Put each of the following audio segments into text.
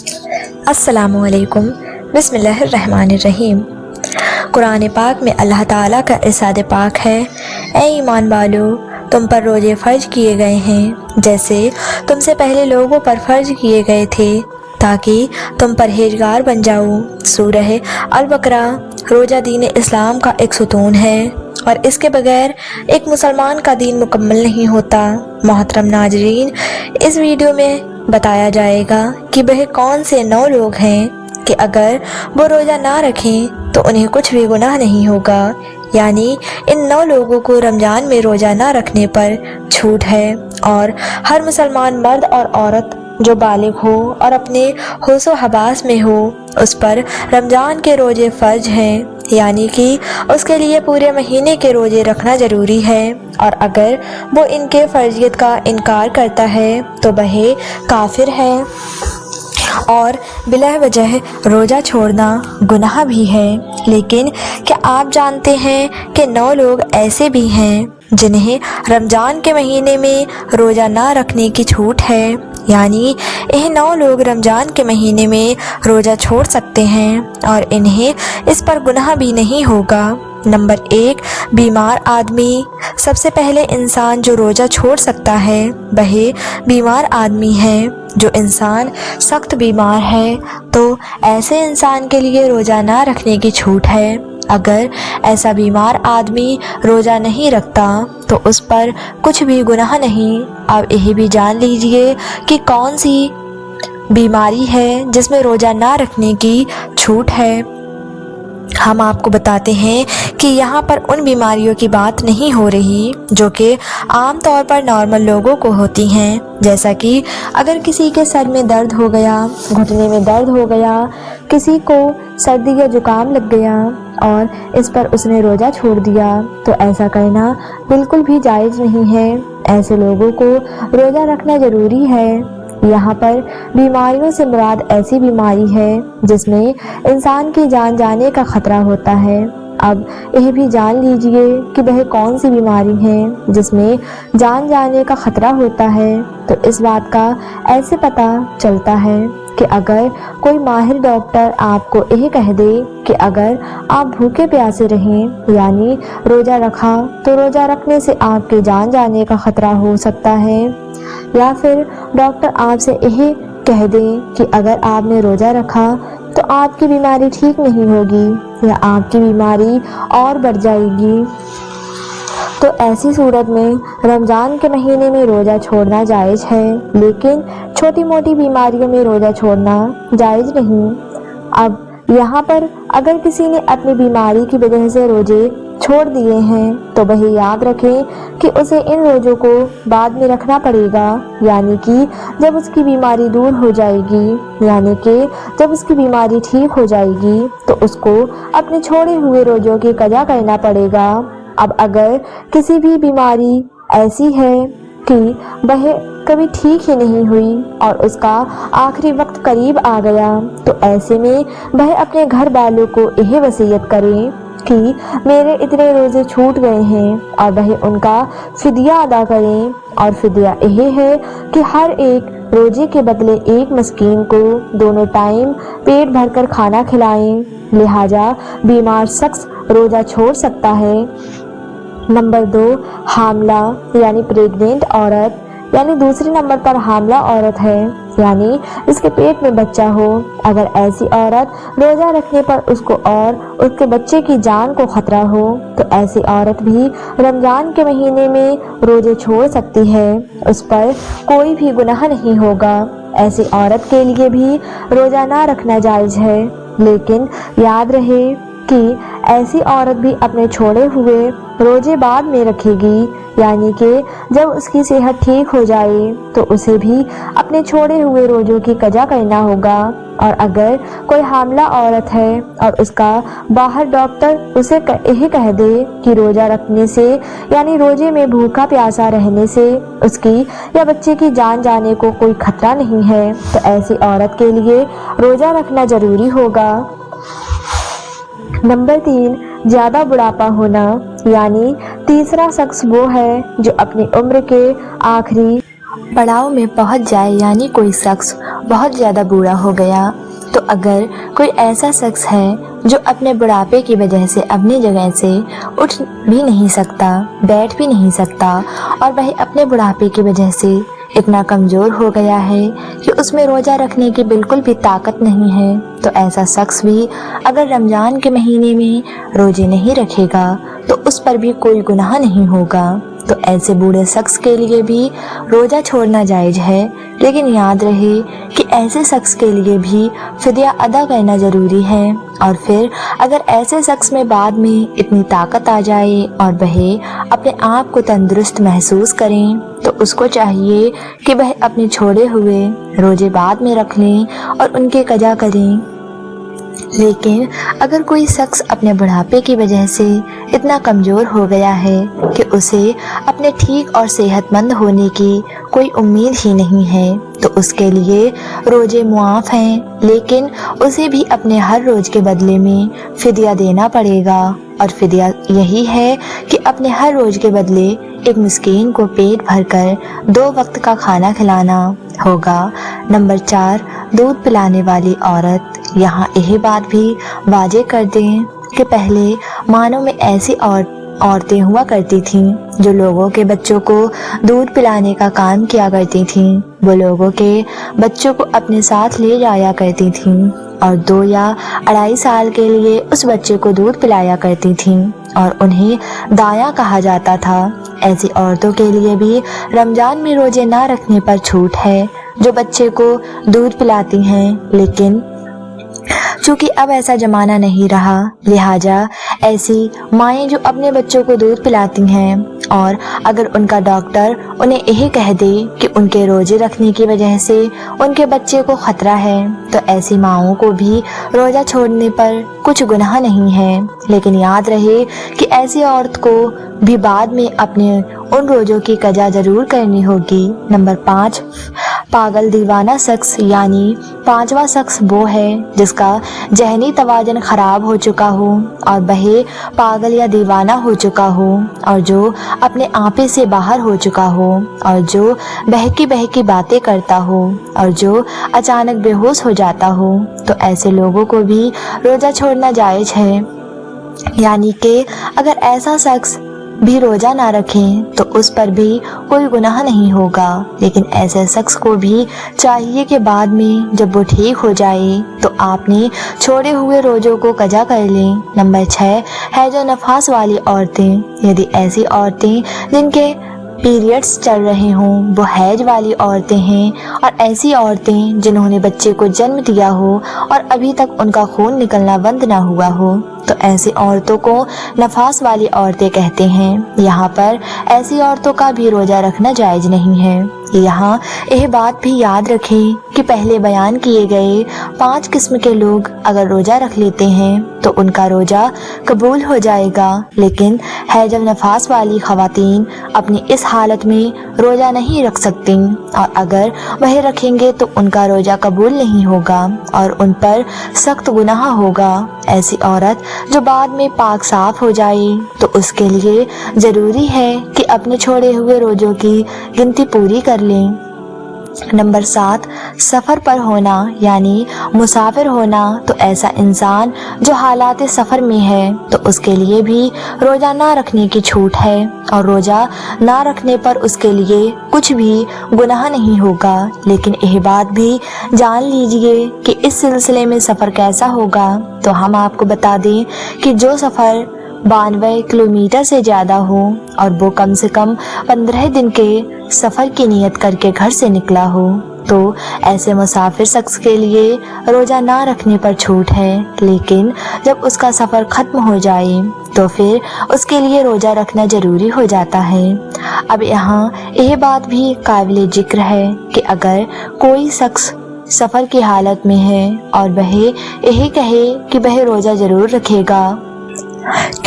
अस्सलामु अलैकुम। बिस्मिल्लाहिर्रहमानिर्रहीम। कुरान पाक में अल्लाह ताला का इरशाद पाक है, ए ईमान वालो, तुम पर रोज़े फ़र्ज किए गए हैं जैसे तुमसे पहले लोगों पर फ़र्ज किए गए थे, ताकि तुम परहेजगार बन जाओ। सूरह अल-बकरा। रोज़ा दीन इस्लाम का एक सुतून है और इसके बगैर एक मुसलमान का दीन मुकम्मल नहीं होता। मोहतरम नाजरीन, इस वीडियो में बताया जाएगा कि वह कौन से 9 लोग हैं कि अगर वो रोज़ा ना रखें तो उन्हें कुछ भी गुनाह नहीं होगा। यानी इन 9 लोगों को रमज़ान में रोज़ा ना रखने पर छूट है और हर मुसलमान मर्द और औरत जो बालिग हो और अपने होशो हवास में हो उस पर रमज़ान के रोज़े फ़र्ज हैं, यानी कि उसके लिए पूरे महीने के रोज़े रखना ज़रूरी है। और अगर वो इनके फ़र्जियत का इनकार करता है तो वह काफिर है और बिला वजह रोज़ा छोड़ना गुनाह भी है। लेकिन क्या आप जानते हैं कि 9 लोग ऐसे भी हैं जिन्हें रमज़ान के महीने में रोज़ा ना रखने की छूट है, यानी यह 9 लोग रमज़ान के महीने में रोज़ा छोड़ सकते हैं और इन्हें इस पर गुनाह भी नहीं होगा। नंबर 1, बीमार आदमी। सबसे पहले इंसान जो रोज़ा छोड़ सकता है वह बीमार आदमी है। जो इंसान सख्त बीमार है तो ऐसे इंसान के लिए रोज़ा ना रखने की छूट है। अगर ऐसा बीमार आदमी रोज़ा नहीं रखता तो उस पर कुछ भी गुनाह नहीं। अब यह भी जान लीजिए कि कौन सी बीमारी है जिसमें रोज़ा ना रखने की छूट है। हम आपको बताते हैं कि यहाँ पर उन बीमारियों की बात नहीं हो रही जो कि आम तौर पर नॉर्मल लोगों को होती हैं, जैसा कि अगर किसी के सर में दर्द हो गया, घुटने में दर्द हो गया, किसी को सर्दी या जुकाम लग गया और इस पर उसने रोज़ा छोड़ दिया, तो ऐसा करना बिल्कुल भी जायज़ नहीं है। ऐसे लोगों को रोज़ा रखना ज़रूरी है। यहाँ पर बीमारियों से मुराद ऐसी बीमारी है जिसमें इंसान की जान जाने का खतरा होता है। अब यह भी जान लीजिए कि वह कौन सी बीमारी है जिसमें जान जाने का खतरा होता है। तो इस बात का ऐसे पता चलता है कि अगर कोई माहिर डॉक्टर आपको यह कह दे कि अगर आप भूखे प्यासे रहें यानी रोज़ा रखा तो रोज़ा रखने से आपके जान जाने का खतरा हो सकता है, या फिर डॉक्टर आपसे यही कह दें कि अगर आपने रोज़ा रखा तो आपकी बीमारी ठीक नहीं होगी या आपकी बीमारी और बढ़ जाएगी, तो ऐसी सूरत में रमज़ान के महीने में रोज़ा छोड़ना जायज़ है। लेकिन छोटी मोटी बीमारियों में रोज़ा छोड़ना जायज़ नहीं। अब यहाँ पर अगर किसी ने अपनी बीमारी की वजह से रोज़े छोड़ दिए हैं तो वह याद रखें कि उसे इन रोज़ों को बाद में रखना पड़ेगा, यानी कि जब उसकी बीमारी दूर हो जाएगी, यानी कि जब उसकी बीमारी ठीक हो जाएगी तो उसको अपने छोड़े हुए रोज़ों की कज़ा करना पड़ेगा। अब अगर किसी भी बीमारी ऐसी है कि वह कभी ठीक ही नहीं हुई और उसका आखिरी वक्त करीब आ गया, तो ऐसे में वह अपने घर वालों को यह वसीयत करे कि मेरे इतने रोज़े छूट गए हैं और वह उनका फिदिया अदा करें। और फिदिया यह है कि हर एक रोज़े के बदले एक मस्कीन को दोनों टाइम पेट भरकर खाना खिलाएं। लिहाजा बीमार शख्स रोज़ा छोड़ सकता है। नंबर 2, हामला यानी प्रेग्नेंट औरत, यानी दूसरे नंबर पर हामला औरत है, यानी इसके पेट में बच्चा हो। अगर ऐसी औरत रोज़ा रखने पर उसको और उसके बच्चे की जान को खतरा हो तो ऐसी औरत भी रमज़ान के महीने में रोज़े छोड़ सकती है, उस पर कोई भी गुनाह नहीं होगा। ऐसी औरत के लिए भी रोज़ा ना रखना जायज़ है। लेकिन याद रहे कि ऐसी औरत भी अपने छोड़े हुए रोज़े बाद में रखेगी, यानी कि जब उसकी सेहत ठीक हो जाए तो उसे भी अपने छोड़े हुए रोज़ों की कज़ा करना होगा। और अगर कोई हामला औरत है और उसका बाहर डॉक्टर उसे यही कह दे कि रोज़ा रखने से यानी रोज़े में भूखा प्यासा रहने से उसकी या बच्चे की जान जाने को कोई खतरा नहीं है, तो ऐसी औरत के लिए रोज़ा रखना ज़रूरी होगा। नंबर 3, ज़्यादा बुढ़ापा होना, यानी तीसरा शख्स वो है जो अपनी उम्र के आखिरी पड़ाव में पहुंच जाए, यानी कोई शख्स बहुत ज़्यादा बूढ़ा हो गया, तो अगर कोई ऐसा शख्स है जो अपने बुढ़ापे की वजह से अपनी जगह से उठ भी नहीं सकता, बैठ भी नहीं सकता, और वह अपने बुढ़ापे की वजह से इतना कमज़ोर हो गया है कि उसमें रोज़ा रखने की बिल्कुल भी ताकत नहीं है, तो ऐसा शख्स भी अगर रमज़ान के महीने में रोज़े नहीं रखेगा तो उस पर भी कोई गुनाह नहीं होगा। तो ऐसे बूढ़े शख्स के लिए भी रोज़ा छोड़ना जायज़ है, लेकिन याद रहे कि ऐसे शख्स के लिए भी फिदिया अदा करना ज़रूरी है। और फिर अगर ऐसे शख्स में बाद में इतनी ताकत आ जाए और वह अपने आप को तंदुरुस्त महसूस करें, तो उसको चाहिए कि वह अपने छोड़े हुए रोज़े बाद में रख लें और उनके कज़ा करें। लेकिन अगर कोई शख्स अपने बुढ़ापे की वजह से इतना कमज़ोर हो गया है कि उसे अपने ठीक और सेहतमंद होने की कोई उम्मीद ही नहीं है, तो उसके लिए रोज़े मुआफ़ हैं, लेकिन उसे भी अपने हर रोज़ के बदले में फ़िदिया देना पड़ेगा। और फ़िदिया यही है कि अपने हर रोज़ के बदले एक मिस्कीन को पेट भरकर 2 वक्त का खाना खिलाना होगा। नंबर 4, दूध पिलाने वाली औरत। यहाँ यह बात भी वाज़ेह कर दें कि पहले मानों में ऐसी औरतें हुआ करती थीं जो लोगों के बच्चों को दूध पिलाने का काम किया करती थीं। वो लोगों के बच्चों को अपने साथ ले जाया करती थीं और 2 या 2.5 साल के लिए उस बच्चे को दूध पिलाया करती थीं और उन्हें दाया कहा जाता था। ऐसी औरतों के लिए भी रमज़ान में रोज़े ना रखने पर छूट है जो बच्चे को दूध पिलाती हैं, लेकिन चूँकि अब ऐसा ज़माना नहीं रहा, लिहाजा ऐसी माएँ जो अपने बच्चों को दूध पिलाती हैं और अगर उनका डॉक्टर उन्हें यही कह दे कि उनके रोज़े रखने की वजह से उनके बच्चे को ख़तरा है, तो ऐसी माँओं को भी रोज़ा छोड़ने पर कुछ गुनाह नहीं है। लेकिन याद रहे कि ऐसी औरत को भी बाद में अपने उन रोज़ों की कज़ा ज़रूर करनी होगी। नंबर 5, पागल दीवाना शख्स। यानी 5वां शख्स वो है जिसका ज़हनी तवाज़ुन ख़राब हो चुका हो और वह पागल या दीवाना हो चुका हो और जो अपने आपे से बाहर हो चुका हो और जो बहकी बहकी बातें करता हो और जो अचानक बेहोश हो जाता हो, तो ऐसे लोगों को भी रोज़ा छोड़ना जायज़ है। यानी कि अगर ऐसा शख्स भी रोज़ा ना रखें तो उस पर भी कोई गुनाह नहीं होगा, लेकिन ऐसे शख्स को भी चाहिए कि बाद में जब वो ठीक हो जाए तो आपने छोड़े हुए रोज़ों को कज़ा कर लें। नंबर 6, है जो नफास वाली औरतें। यदि ऐसी औरतें जिनके पीरियड्स चल रहे हों, वो हैज वाली औरतें हैं, और ऐसी औरतें जिन्होंने बच्चे को जन्म दिया हो और अभी तक उनका खून निकलना बंद ना हुआ हो, तो ऐसी औरतों को नफास वाली औरतें कहते हैं। यहाँ पर ऐसी औरतों का भी रोज़ा रखना जायज़ नहीं है। यहाँ यह बात भी याद रखें कि पहले बयान किए गए 5 किस्म के लोग अगर रोज़ा रख लेते हैं तो उनका रोज़ा कबूल हो जाएगा, लेकिन हैजल नफास वाली ख़वातीन अपनी इस हालत में रोज़ा नहीं रख सकती और अगर वह रखेंगे तो उनका रोज़ा कबूल नहीं होगा और उन पर सख्त गुनाह होगा। ऐसी औरत जो बाद में पाक साफ हो जाए तो उसके लिए ज़रूरी है कि अपने छोड़े हुए रोज़ों की गिनती पूरी कर लें। नंबर 7, सफ़र पर होना यानी मुसाफिर होना। तो ऐसा इंसान जो हालात सफ़र में है तो उसके लिए भी रोज़ा ना रखने की छूट है और रोज़ा ना रखने पर उसके लिए कुछ भी गुनाह नहीं होगा। लेकिन यह बात भी जान लीजिए कि इस सिलसिले में सफ़र कैसा होगा। तो हम आपको बता दें कि जो सफ़र 92 किलोमीटर से ज़्यादा हो और वो कम से कम 15 दिन के सफ़र की नियत करके घर से निकला हो, तो ऐसे मुसाफिर शख्स के लिए रोज़ा ना रखने पर छूट है। लेकिन जब उसका सफ़र ख़त्म हो जाए तो फिर उसके लिए रोज़ा रखना ज़रूरी हो जाता है। अब यहाँ यह बात भी काबिल ज़िक्र है कि अगर कोई शख्स सफ़र की हालत में है और वह यही कहे कि वह रोज़ा ज़रूर रखेगा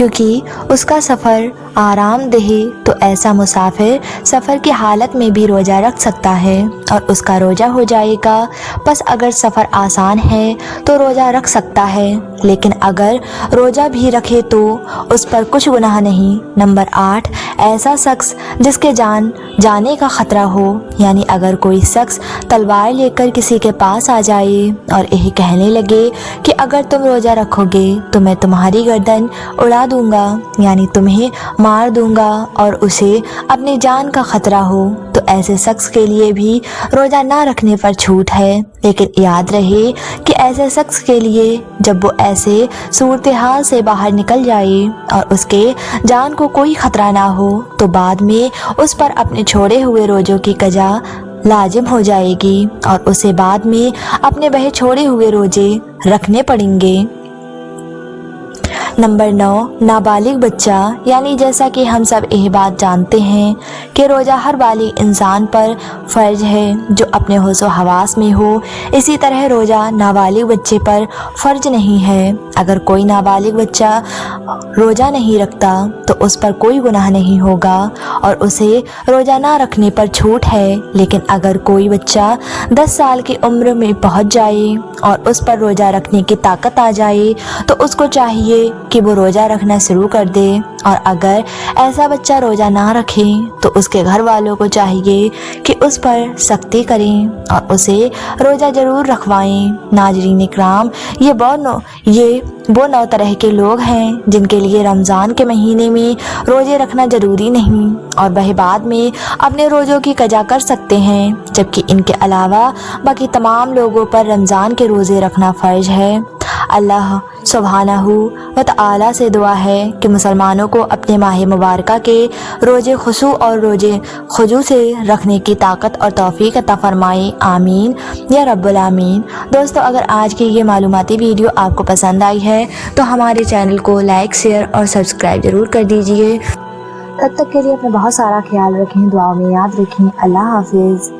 کیونکہ اس کا سفر آرام دہ تو ایسا مسافر سفر کی حالت میں بھی روزہ رکھ سکتا ہے اور اس کا روزہ ہو جائے گا۔ بس اگر سفر آسان ہے تو روزہ رکھ سکتا ہے، لیکن اگر روزہ بھی رکھے تو اس پر کچھ گناہ نہیں۔ نمبر 8، ایسا شخص جس کے جان جانے کا خطرہ ہو، یعنی اگر کوئی شخص تلوار لے کر کسی کے پاس آ جائے اور یہ کہنے لگے کہ اگر تم روزہ رکھو گے تو میں تمہاری گردن اڑا دوں گا، یعنی تمہیں مار دوں گا، اور اسے اپنی جان کا خطرہ ہو، تو ایسے شخص کے لیے بھی روزہ نہ رکھنے پر چھوٹ ہے۔ لیکن یاد رہے کہ ایسے شخص کے لیے جب وہ ایسے صورتحال سے باہر نکل جائے اور اس کے جان کو کوئی خطرہ نہ ہو تو بعد میں اس پر اپنے چھوڑے ہوئے روزوں کی قضا لازم ہو جائے گی اور اسے بعد میں اپنے بہے چھوڑے ہوئے روزے رکھنے پڑیں گے۔ نمبر 9، نابالغ بچہ، یعنی جیسا کہ ہم سب یہ بات جانتے ہیں کہ روزہ ہر بالغ انسان پر فرض ہے جو اپنے ہوش و حواس میں ہو، اسی طرح روزہ نابالغ بچے پر فرض نہیں ہے۔ اگر کوئی نابالغ بچہ روزہ نہیں رکھتا تو اس پر کوئی گناہ نہیں ہوگا اور اسے روزہ نہ رکھنے پر چھوٹ ہے، لیکن اگر کوئی بچہ 10 سال کی عمر میں پہنچ جائے اور اس پر روزہ رکھنے کی طاقت آ جائے تو اس کو چاہیے کہ وہ روزہ رکھنا شروع کر دے، اور اگر ایسا بچہ روزہ نہ رکھے تو اس کے گھر والوں کو چاہیے کہ اس پر سختی کریں اور اسے روزہ ضرور رکھوائیں۔ ناظرین اکرام، یہ وہ 9 طرح کے لوگ ہیں جن کے لیے رمضان کے مہینے میں روزے رکھنا ضروری نہیں اور وہ بعد میں اپنے روزوں کی قضا کر سکتے ہیں، جبکہ ان کے علاوہ باقی تمام لوگوں پر رمضان کے روزے رکھنا فرض ہے۔ اللہ سبحانہ و تعالی سے دعا ہے کہ مسلمانوں کو اپنے ماہ مبارکہ کے روزے خشوع اور روزے خضوع سے رکھنے کی طاقت اور توفیق عطا فرمائے، آمین یا رب العالمین۔ دوستو، اگر آج کی یہ معلوماتی ویڈیو آپ کو پسند آئی ہے تو ہمارے چینل کو لائک، شیئر اور سبسکرائب ضرور کر دیجیے۔ تب تک کے لیے اپنا بہت سارا خیال رکھیں، دعاؤں میں یاد رکھیں۔ اللہ حافظ۔